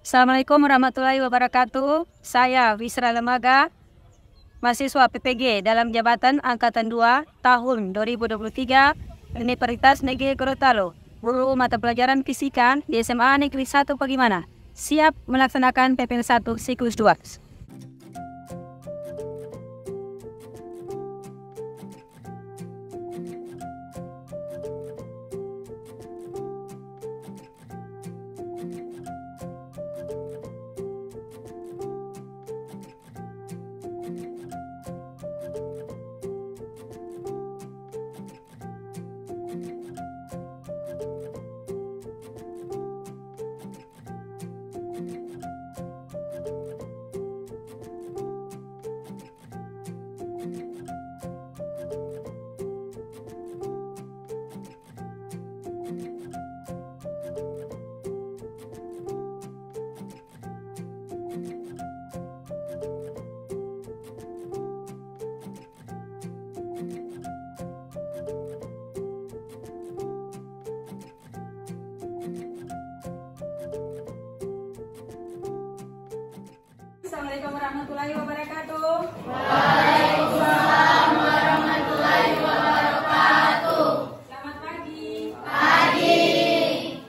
Assalamualaikum warahmatullahi wabarakatuh. Saya Wisra Lemaga, mahasiswa PPG dalam jabatan Angkatan 2 tahun 2023 Universitas Negeri Gorontalo. Guru mata pelajaran fisika di SMA Negeri 1 Bagaimana? Siap melaksanakan PPL 1 siklus 2. Assalamualaikum warahmatullahi wabarakatuh. Waalaikumsalam warahmatullahi wabarakatuh. Selamat pagi. Pagi.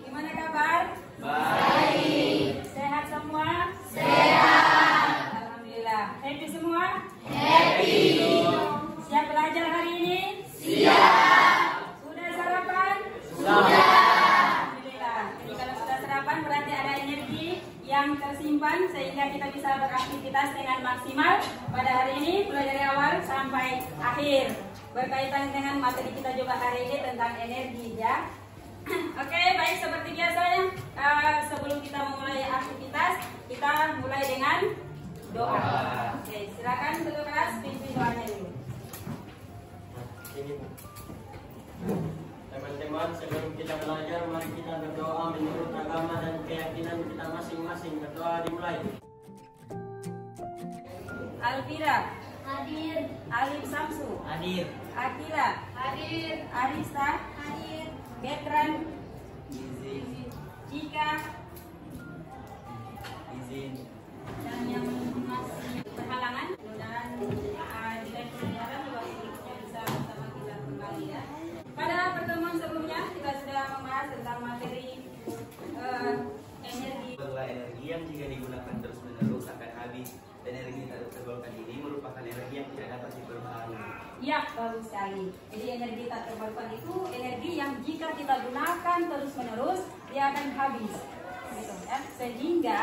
Gimana kabar? Baik. Sehat semua? Sehat. Alhamdulillah. Happy semua? Happy. Siap belajar hari ini? Siap. Sudah sarapan? Sudah. Alhamdulillah. Jadi kalau sudah sarapan berarti ada energi yang tersimpan sehingga kita bisa beraktivitas dengan maksimal pada hari ini, mulai dari awal sampai akhir. Berkaitan dengan materi kita juga hari ini tentang energi, ya. Oke, baik, seperti biasanya sebelum kita memulai aktivitas, kita mulai dengan doa. Oke, silakan duduk kelas, pimpin doanya dulu. Teman-teman, sebelum kita belajar, mari kita berdoa menurut agama dan keyakinan kita masing-masing. Berdoa dimulai. Alvira, Hadir. Alif Samsu, Hadir. Akila, Hadir. Arista, Hadir. Betran, Izin. Jika, Izin. dan yang masih berhalangan, mudah-mudahan di lain pelajaran juga seterusnya bisa bersama kita kembali, ya. Pada pertemuan sebelumnya kita sudah membahas tentang materi energi. Bahwa energi yang jika digunakan terus-menerus akan habis. Energi tak terbarukan ini merupakan energi yang tidak dapat diperbaharui. Ya, bagus sekali. Jadi energi tak terbarukan itu energi yang jika kita gunakan terus-menerus dia akan habis. Gitu, ya. Sehingga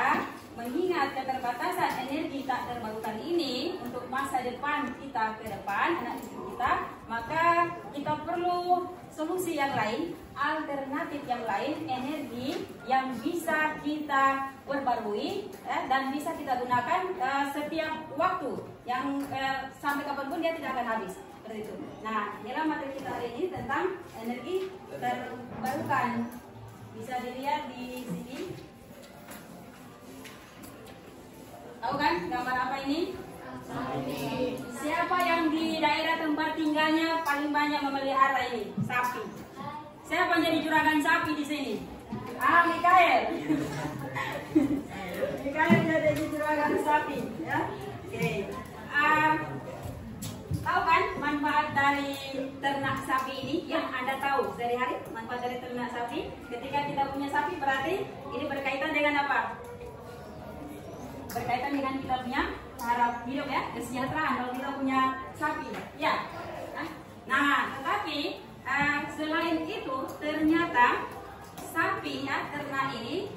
mengingat keterbatasan energi tak terbarukan ini untuk masa depan kita ke depan, anak cucu kita, maka kita perlu solusi yang lain, alternatif yang lain, energi yang bisa kita perbarui dan bisa kita gunakan setiap waktu yang sampai kapanpun dia tidak akan habis. Seperti itu. Nah, inilah materi kita hari ini tentang energi terbarukan. Bisa dilihat di sini. Tahu kan gambar apa ini? Siapa yang di daerah tempat tinggalnya paling banyak memelihara ini? Sapi. Siapa yang jadi juragan sapi di sini? Mikael. Mikael jadi juragan sapi, ya. Oke. Tahu kan manfaat dari ternak sapi ini? Yang Anda tahu sehari-hari manfaat dari ternak sapi? Ketika kita punya sapi berarti ini berkaitan dengan apa? Berkaitan dengan kita punya harap hidup, ya, kesejahteraan kalau kita punya sapi, ya. Nah, tetapi selain itu ternyata sapi, ya, ternak ini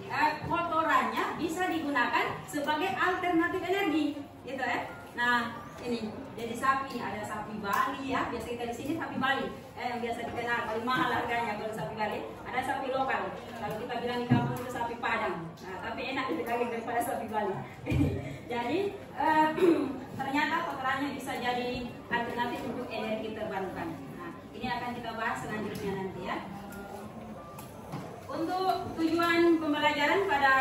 kotorannya bisa digunakan sebagai alternatif energi, gitu, ya. Nah, ini jadi sapi, ada sapi Bali, ya, biasa kita di sini sapi Bali, yang biasa dikenal paling mahal harganya kalau sapi Bali. Ada sapi lokal, kalau kita bilang di kampung itu sapi Padang, nah, tapi enak daging daripada sapi Bali. Jadi ternyata kotorannya bisa jadi alternatif untuk energi terbarukan. Nah, ini akan kita bahas selanjutnya nanti, ya. Untuk tujuan pembelajaran pada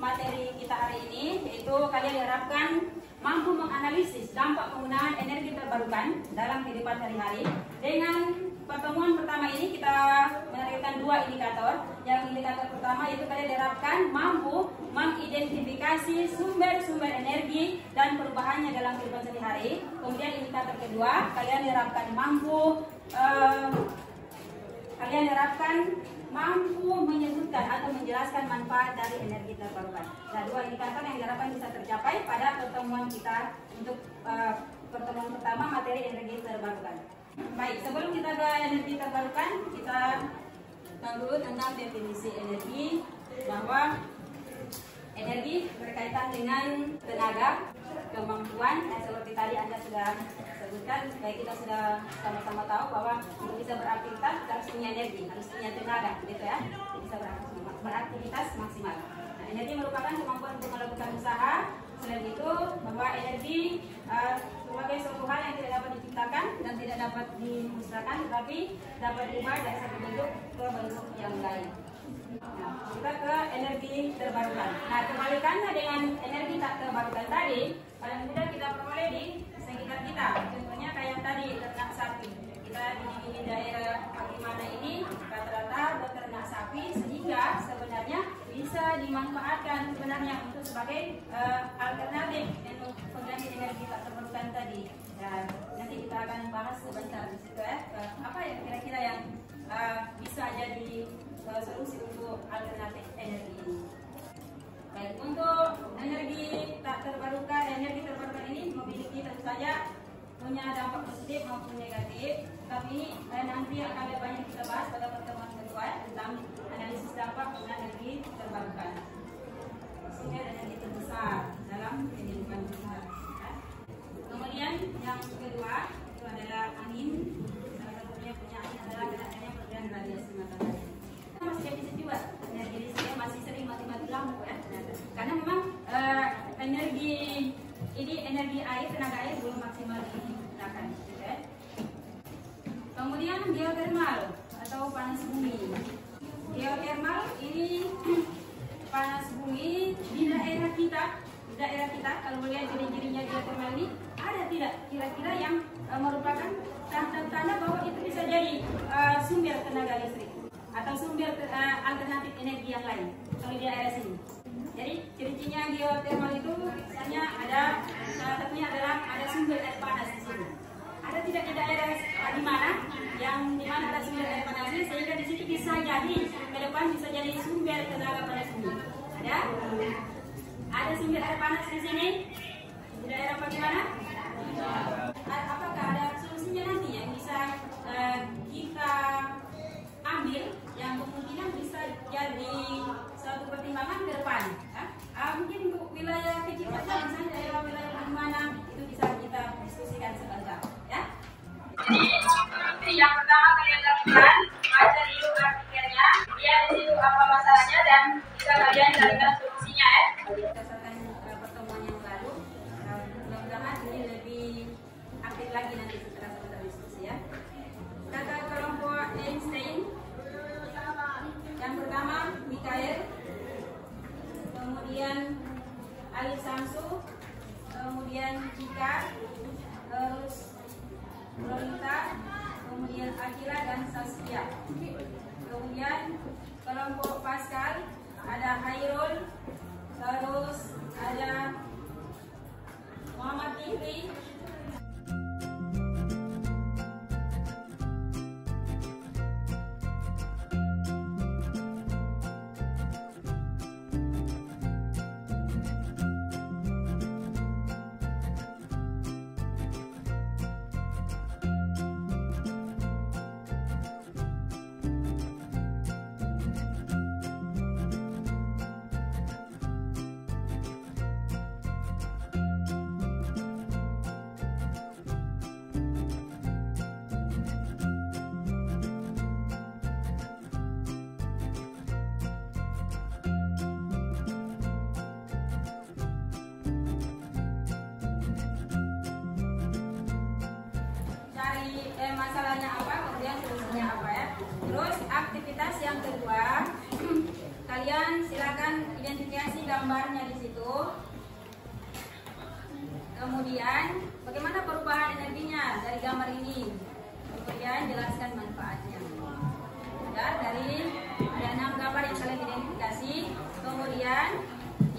materi kita hari ini, yaitu kalian diharapkan mampu menganalisis dampak penggunaan energi terbarukan dalam kehidupan sehari-hari dengan pertemuan pertama ini kita menargetkan 2 indikator. Yang indikator pertama itu kalian diharapkan mampu mengidentifikasi sumber-sumber energi dan perubahannya dalam kehidupan sehari-hari. Kemudian indikator kedua, kalian diharapkan mampu menyebutkan atau menjelaskan manfaat dari energi terbarukan. Nah, 2 indikator yang diharapkan bisa tercapai pada pertemuan kita untuk pertemuan pertama materi energi terbarukan. Baik, sebelum kita ke energi terbarukan, kita tahu dulu tentang definisi energi, bahwa energi berkaitan dengan tenaga, kemampuan, dan seperti tadi Anda sudah sebutkan, baik kita sudah sama-sama tahu bahwa untuk bisa beraktivitas kita harus punya energi, harus punya tenaga, gitu ya, bisa beraktivitas maksimal. Nah, energi merupakan kemampuan untuk melakukan usaha. Selain itu, bahwa energi sebagai suatu hal yang tidak dapat diciptakan dan tidak dapat dimusnahkan, tetapi dapat diubah dari satu bentuk ke bentuk yang lain. Nah, kita ke energi terbarukan. Nah, kebalikannya dengan energi tak terbarukan tadi, paling mudah kita peroleh di sekitar kita. Contohnya kayak tadi, ternak sapi. Kita di daerah Patimana ini rata-rata beternak sapi, sehingga sebenarnya bisa dimanfaatkan sebenarnya untuk sebagai alternatif untuk pengganti energi tak terbarukan tadi. Dan nanti kita akan bahas sebentar di situ ya, apa ya kira-kira yang bisa jadi solusi untuk alternatif energi ini. Baik, untuk energi tak terbarukan, energi terbarukan ini memiliki tentu saja punya dampak positif maupun negatif. Tapi ini nanti akan lebih banyak kita bahas pada pertemuan kedua tentang analisis dampak penggunaan energi terbarukan. Sehingga energi terbesar dalam kehidupan kita. Kemudian yang kedua itu adalah angin. Salah satunya punya angin adalah adanya perbedaan radiasi matahari. Kita masih jadi juga energi listrik masih sering mati-mati lampu ya. Karena memang energi air, tenaga air belum maksimal digunakan. Gitu ya. Kemudian geotermal atau panas bumi. Geotermal ini panas bumi di daerah kita. Kalau melihat ciri-cirinya geotermal ini, ada tidak kira-kira yang merupakan tanda-tanda bahwa itu bisa jadi sumber tenaga listrik atau sumber alternatif energi yang lain kalau di daerah sini. Jadi ciri-cirinya geotermal itu misalnya ada, salah satunya adalah ada sumber air panas di sini. Ada tidak di daerah di mana yang di mana ada sumber air panas ini, sehingga di situ bisa jadi ke depan bisa jadi sumber tenaga panas bumi. Ada sumber air panas di sini di daerah bagaimana? Apakah ada solusinya nanti yang bisa kita ambil yang kemungkinan bisa jadi suatu pertimbangan ke depan? Mungkin untuk wilayah kecil saja, misalnya daerah wilayah di mana itu bisa kita diskusikan sebentar, ya. Jadi yang pertama kalian lakukan baca dulu artikelnya, lihat di situ apa masalahnya dan bisa kalian carikan solusinya ya. Berdasarkan pertemuan yang lalu, mudah-mudahan ini lebih aktif lagi nanti setelah kita diskusi ya. Kata kelompok Einstein, yang pertama Mikael, kemudian Alif Samsu, kemudian Cika, terus Lolita, kemudian Akila dan Saskia. Kemudian kelompok Pascal ada Hairul, terus ada Muhammad Tifri. Masalahnya apa, kemudian solusinya apa ya. Terus aktivitas yang kedua, kalian silakan identifikasi gambarnya di situ. Kemudian bagaimana perubahan energinya dari gambar ini. Kemudian kemudian jelaskan manfaatnya. Dari ada 6 gambar yang kalian identifikasi. Kemudian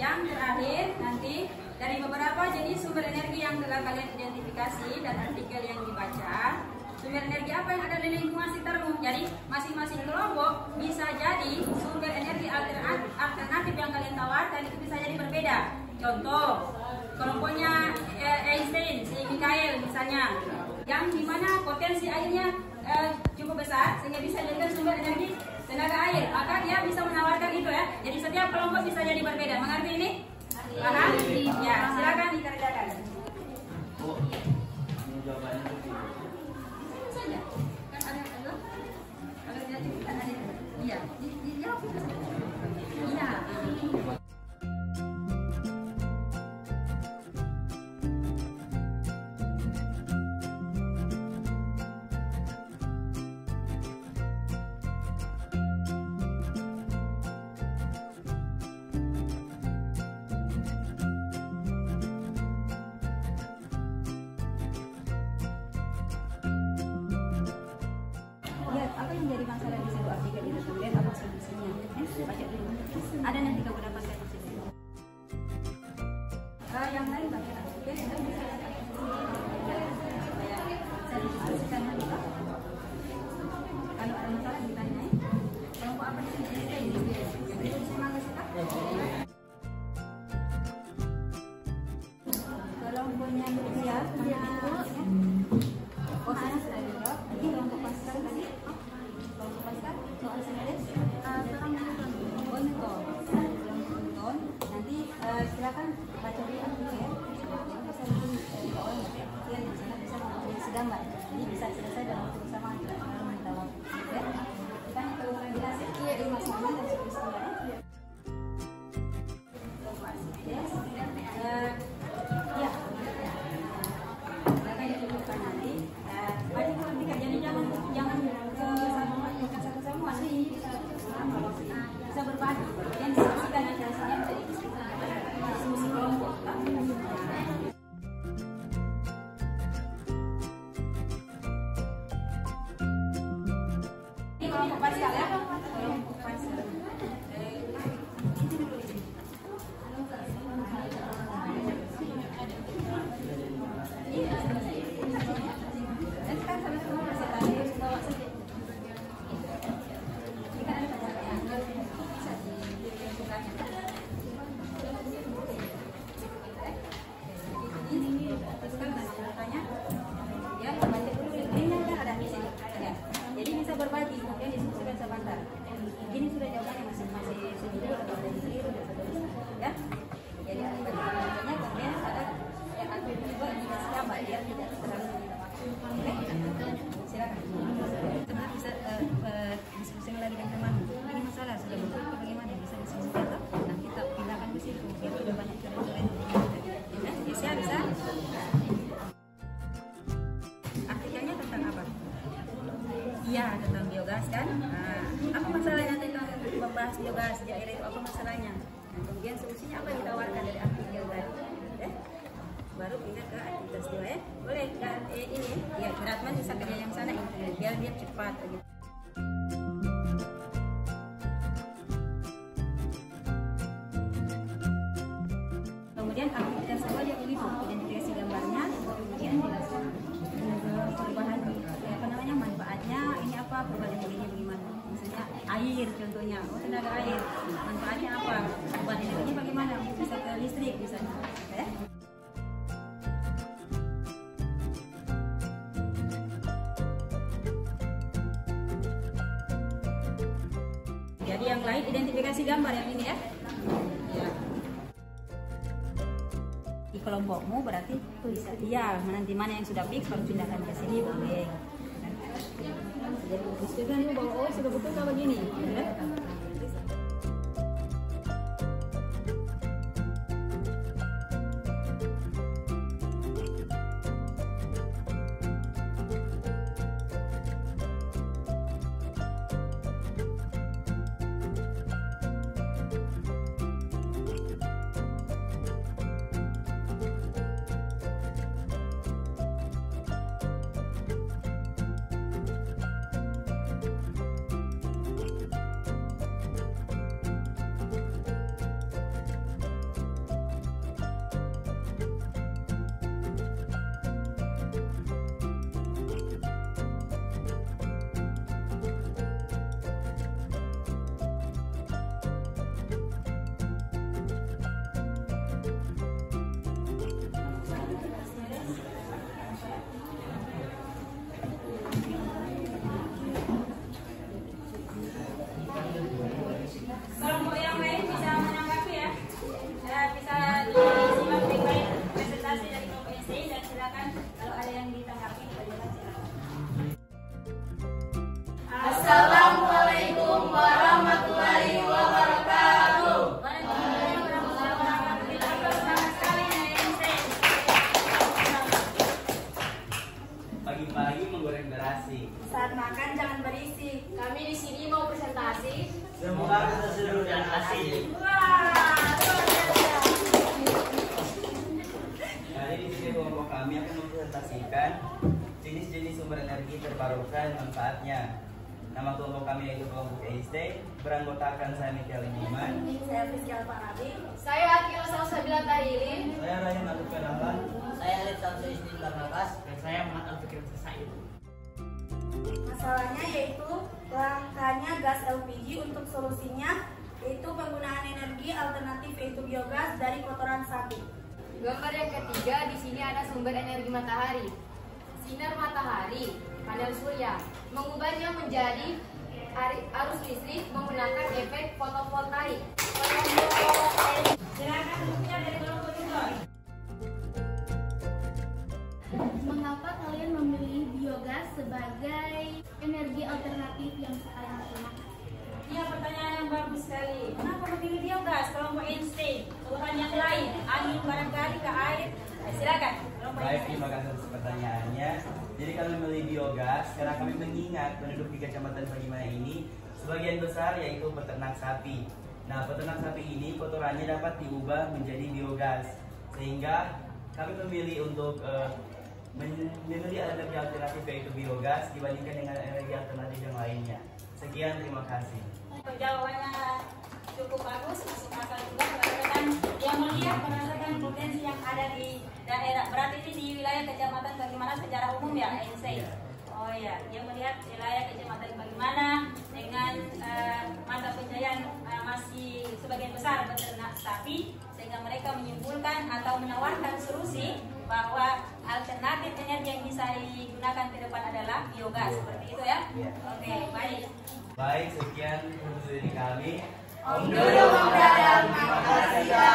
yang terakhir nanti dari beberapa jenis sumber energi yang telah kalian identifikasi dan artikel yang dibaca, sumber energi apa yang ada di lingkungan sekitarmu. Jadi masing-masing kelompok bisa jadi sumber energi alternatif yang kalian tawarkan itu bisa jadi berbeda. Contoh, kelompoknya Einstein, si Mikael misalnya, yang dimana potensi airnya cukup besar sehingga bisa jadikan sumber energi tenaga air, maka dia bisa menawarkan itu ya. Jadi setiap kelompok bisa jadi berbeda. Mengerti ini? Paham? Ya, silakan dikerjakan. Oh, ini jawabannya begitu. Saja. Kan ada kalau dia kan ada. Iya, dijawab. Iya. Lihat apa yang jadi masalah di situ artikel itu, kemudian apa solusinya. Baca dulu. Ada nanti kamu dapatkan solusinya. Yang lain baca. Oke, kita bisa supaya saya diskusikan nanti. Kalau ada masalah ditanya. Kelompok apa sih? Itu semangat kita. Kelompoknya Lucia, oh sana sudah dijawab. Ini kelompok Pascal tadi. Kelompok Pascal soal sebenarnya oh Newton. Kelompok Newton. Nanti silakan baca di artikel. Bisa yang sana bisa mengambil gambar. Jadi bisa selesai dalam waktu bersamaan. Kita waktu. Ya. Kita perlu jelas ya. Iya, ini masalahnya dan solusinya. Ya. Mereka dicukupkan nanti. Banyak orang jadi jangan satu semua sih. Bisa berbagi. Yang diskusikan nanti hasilnya bisa didiskusikan diskusi kelompok. Ini kelompok Pascal ya. Kelompok Pascal. Jadi bisa berbagi, kemudian diskusikan sebentar. Ini sudah jawabannya masih sendiri atau dari keliru dan seterusnya, ya. Jadi jawabannya kemudian ada yang aku juga dikasih gambar biar tidak terlalu oke. Silakan. Teman bisa diskusikan lagi dengan teman. Ini masalah sudah betul bagaimana bisa diskusikan toh? Nah kita pindahkan ke situ biar sudah banyak keren-keren. Ya, bisa. Artikelnya tentang apa? Iya, tentang biogas kan. Nah, apa masalahnya nanti kalau membahas biogas di air itu apa masalahnya? Nah, kemudian solusinya apa yang ditawarkan dari artikel tadi? Ya? Baru pindah ke aktivitas 2 ya. Boleh kan? Ini ya, Ratman bisa kerja yang sana biar dia cepat gitu. Kemudian aktivitas 2 dia begitu, identifikasi gambarnya, kemudian jelaskan perubahan apa namanya manfaatnya, ini apa perubahan energinya bagaimana, misalnya air contohnya, tenaga air manfaatnya apa, perubahan energinya bagaimana, bisa ke listrik misalnya ya. Jadi yang lain identifikasi gambar yang ini ya. Di kelompokmu berarti bisa iya nanti mana yang sudah fix baru pindahkan ke sini boleh. Jadi diskusikan dulu bahwa oh sudah betul kalau begini. Ya? Semoga kita seluruh dan asli. Wah, luar biasa. Jadi di sini kelompok kami akan mempresentasikan jenis-jenis sumber energi terbarukan dan manfaatnya. Nama kelompok kami yaitu kelompok Einstein, beranggotakan saya Mikael Iman, Saya Rizkyal Farabi. Saya Akil Salsabila Tahiri. saya Ryan Arif Kadalan, Saya Alif Samsu Isnin Barnabas dan saya Muhammad Al-Fikir Sesaid. Masalahnya yaitu langkahnya gas LPG. Untuk solusinya yaitu penggunaan energi alternatif yaitu biogas dari kotoran sapi. Gambar yang ketiga, di sini ada sumber energi matahari. Sinar matahari, panel surya, mengubahnya menjadi arus listrik menggunakan efek fotovoltaik. Silakan bukunya dari kelompok Tudor. Mengapa kalian memilih biogas sebagai energi alternatif yang kalian gunakan? Iya, pertanyaan yang bagus sekali. Kenapa memilih biogas? Kelompok Einstein, Tuhan yang lain, angin barangkali ke air. Silakan. Kelompok Baik, Einstein. terima kasih atas pertanyaannya. Jadi kami memilih biogas karena kami mengingat penduduk di Kecamatan Bagaimana ini sebagian besar yaitu peternak sapi. Nah, peternak sapi ini kotorannya dapat diubah menjadi biogas, sehingga kami memilih untuk memilih energi alternatif yaitu biogas dibandingkan dengan energi alternatif yang lainnya. Sekian, terima kasih. Jawabannya cukup bagus, masuk akal juga rekan-rekan yang melihat merasakan potensi yang ada di daerah. Berarti ini di wilayah Kecamatan Bagaimana secara umum ya, Einstein? Oh ya, dia melihat wilayah Kecamatan Bagaimana dengan mata pencahayaan masih sebagian besar beternak sapi, sehingga mereka menyimpulkan atau menawarkan solusi bahwa alternatif energi yang bisa digunakan ke depan adalah biogas. Seperti itu ya? Iya. Oke, baik. Baik, sekian untuk dari kami. Om Dodo Dadang, Terima kasih ya.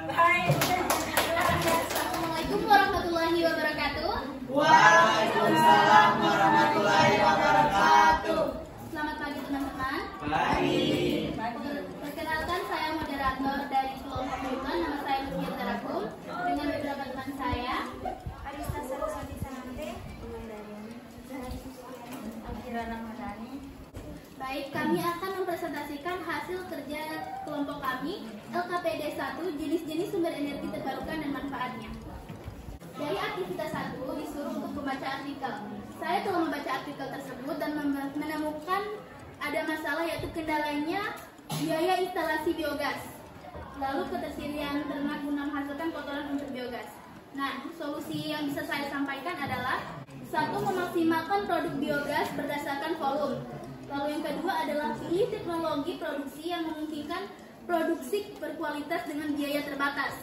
Baik. Assalamualaikum warahmatullahi wabarakatuh. Waalaikumsalam warahmatullahi wabarakatuh. Selamat pagi teman-teman. Pagi. Perkenalkan, saya moderator dari kelompok Newton. Nama saya Lucia Tarakum dengan beberapa teman saya. Arista Saraswati Sanante. Kirana Madani. Baik, kami akan mempresentasikan hasil kerja kelompok kami LKPD 1, jenis-jenis sumber energi terbarukan dan manfaatnya. Dari aktivitas 1 disuruh untuk membaca artikel. Saya telah membaca artikel tersebut dan menemukan ada masalah, yaitu kendalanya biaya instalasi biogas, lalu ketersediaan ternak guna menghasilkan kotoran untuk biogas. Nah, solusi yang bisa saya sampaikan adalah: 1. Memaksimalkan produk biogas berdasarkan volume. Lalu yang kedua adalah pilih teknologi produksi yang memungkinkan produksi berkualitas dengan biaya terbatas.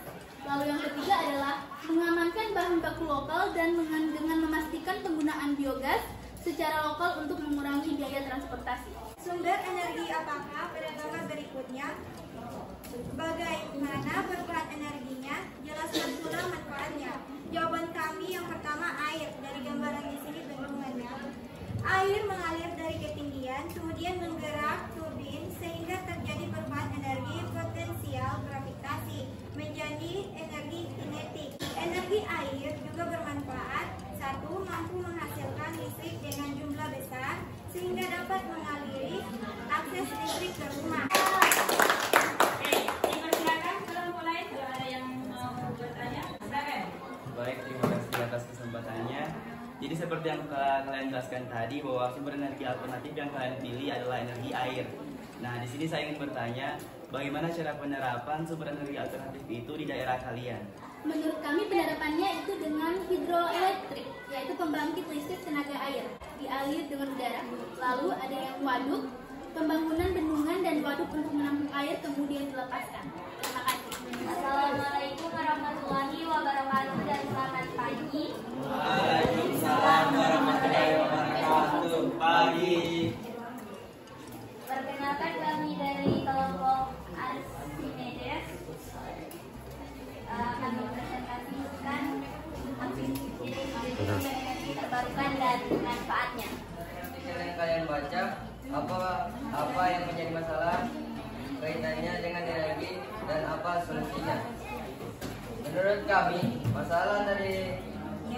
Lalu yang ketiga adalah mengamankan bahan baku lokal dan dengan memastikan penggunaan biogas secara lokal untuk mengurangi biaya transportasi. Sumber energi apakah? Pada gambar berikutnya. Bagaimana berperan energinya? Jelaskan pula manfaatnya. Jawaban kami yang pertama air. Dari gambar yang di sini bendungannya. Air mengalir dari ketinggian, kemudian menggerak turbin sehingga terjadi perubahan energi potensial gravitasi menjadi energi kinetik. Energi air juga bermanfaat. 1. Mampu menghasilkan listrik dengan jumlah besar sehingga dapat mengaliri akses listrik ke rumah. Oke, dipersilakan kelompok lain kalau ada yang mau bertanya. Silakan. Baik, terima kasih atas kesempatannya. Jadi seperti yang kalian jelaskan tadi, bahwa sumber energi alternatif yang kalian pilih adalah energi air. Nah, di sini saya ingin bertanya, bagaimana cara penerapan sumber energi alternatif itu di daerah kalian? Menurut kami penerapannya itu dengan hidroelektrik, yaitu pembangkit listrik tenaga air, dialir dengan udara. Lalu ada yang waduk, pembangunan bendungan dan waduk untuk menampung air kemudian dilepaskan. Terima kasih. Assalamualaikum warahmatullahi wabarakatuh dan selamat pagi. Waalaikumsalam warahmatullahi wabarakatuh. Pagi. Perkenalkan kami dari kelompok Archimedes akan mempresentasikan jenis energi terbarukan dan manfaatnya. Yang kalian baca, apa yang menjadi masalah kaitannya dengan energi dan apa solusinya? Menurut kami, masalah dari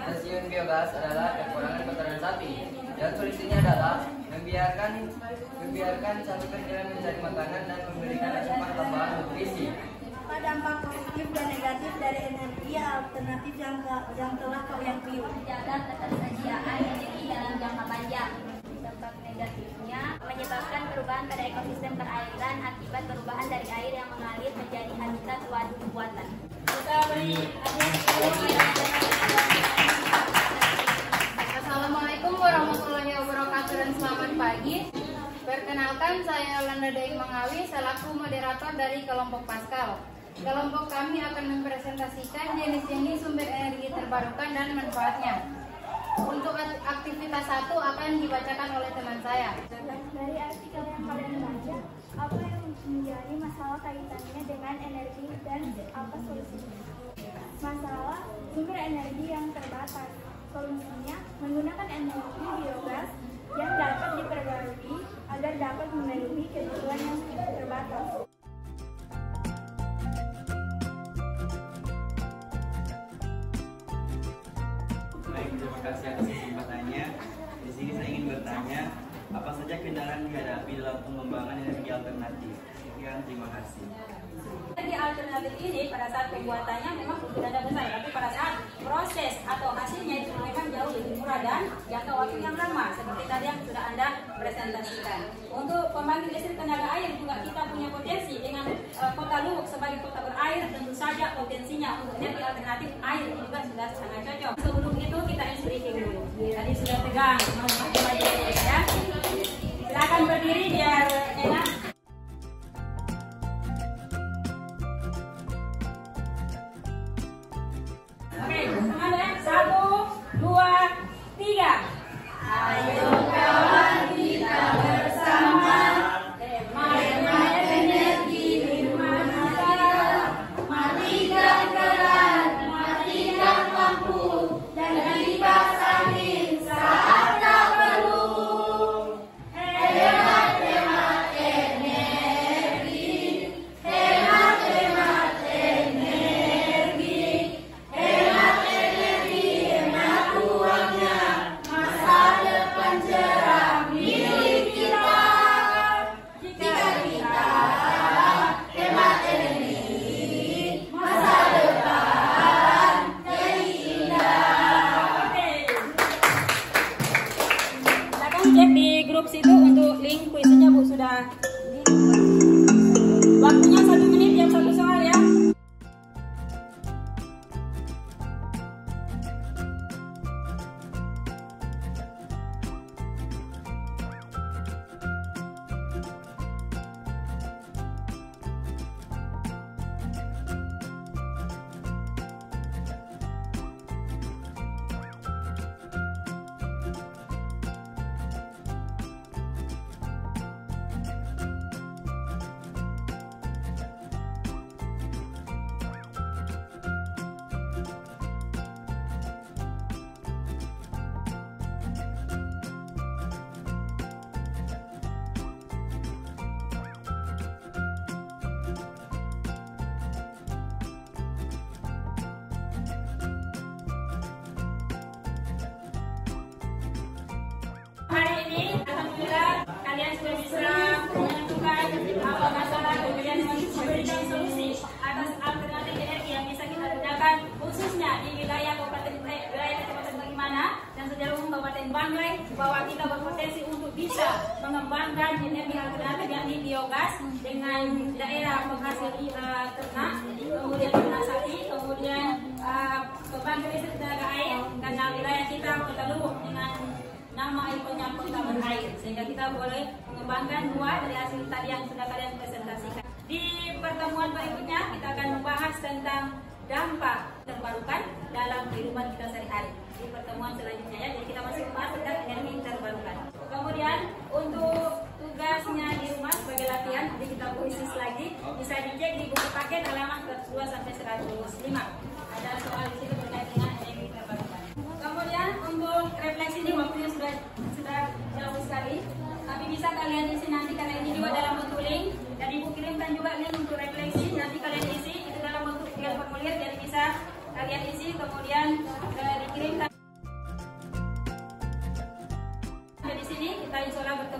stasiun biogas adalah kekurangan kotoran sapi, dan solusinya adalah membiarkan satu kegiatan menjadi makanan dan memberikan asupan tambahan nutrisi. Dampak positif dan negatif dari energi alternatif yang telah kalian pilih. Menjaga ketersediaan energi dalam jangka panjang. Dampak negatifnya menyebabkan perubahan pada ekosistem perairan akibat perubahan dari air yang mengalir menjadi habitat waduk buatan. Kita beri Assalamualaikum warahmatullahi wabarakatuh dan selamat pagi. Perkenalkan, saya Yolanda Daeng Mangawi selaku moderator dari kelompok Pascal. Kelompok kami akan mempresentasikan jenis-jenis sumber energi terbarukan dan manfaatnya. Untuk aktivitas 1 akan dibacakan oleh teman saya. Dari artikel yang kalian baca, apa yang menjadi masalah kaitannya dengan energi dan apa solusinya? Masalah sumber energi yang terbatas. Solusinya menggunakan energi biogas yang dapat diperbarui agar dapat memenuhi kebutuhan yang terbatas. Baik, terima kasih atas kesempatannya. Di sini saya ingin bertanya, apa saja kendala yang dihadapi dalam pengembangan energi alternatif? Sekian, terima kasih. Energi alternatif ini pada saat pembuatannya memang tidak ada besar, tapi pada saat proses atau hasilnya itu memang jauh lebih murah dan jangka waktu yang lama, seperti tadi yang sudah Anda presentasikan. Untuk pembangkit listrik tenaga air juga kita punya potensi dengan Kota Luwuk sebagai kota berair, tentu saja potensinya untuk energi alternatif air juga sudah sangat cocok. Sebelum itu kita instruksi dulu. Tadi sudah tegang, ya. Silakan berdiri biar enak. Oke, semangat. 1, 2, 3. Ayo kawan kita bersama menghemat energi di rumah kita. Matikan keran, matikan lampu, dan kipas angin saat tak perlu. Hemat-hemat energi, hemat-hemat energi, hemat energi, hemat uangnya. Masa depan cerah milik kita. Jika kita hemat energi, masa depan jadi indah. Oke. Silakan cek di grup situ untuk link kuisnya Bu sudah. Waktunya 1 menit yang 1 soal ya. Hari ini, alhamdulillah, kalian sudah bisa menentukan apa masalah, kemudian memberikan solusi atas alternatif energi yang bisa kita gunakan khususnya di wilayah Kabupaten Bagaimana dan sejauh Kabupaten Banggai, bahwa kita berpotensi untuk bisa mengembangkan energi alternatif yakni biogas dengan daerah penghasil ternak, kemudian ternak sapi, kemudian pembangkit listrik tenaga air, karena wilayah kita Kota Luwuk dengan nama ikonnya kota berair, sehingga kita boleh mengembangkan 2 dari hasil tadi yang sudah kalian presentasikan. Di pertemuan berikutnya kita akan membahas tentang dampak terbarukan dalam kehidupan kita sehari-hari. Di pertemuan selanjutnya ya, jadi kita masih membahas tentang energi terbarukan. Kemudian untuk tugasnya di rumah sebagai latihan, nanti kita khusus lagi bisa dicek di buku paket halaman 102 sampai 105. Ada soal di situ terkait dengan energi terbarukan. Kemudian untuk refleksi ini waktunya sudah jauh sekali, tapi bisa kalian isi nanti karena ini juga dalam bentuk link. Dan Ibu kirimkan juga link untuk refleksi, nanti kalian isi itu dalam bentuk formulir, jadi bisa kalian isi kemudian dikirimkan. Di sini kita insya Allah bertemu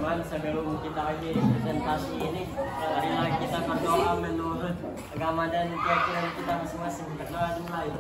teman-teman, sebelum kita akhiri presentasi ini, marilah kita berdoa menurut agama dan keyakinan kita masing-masing. Berdoa dimulai.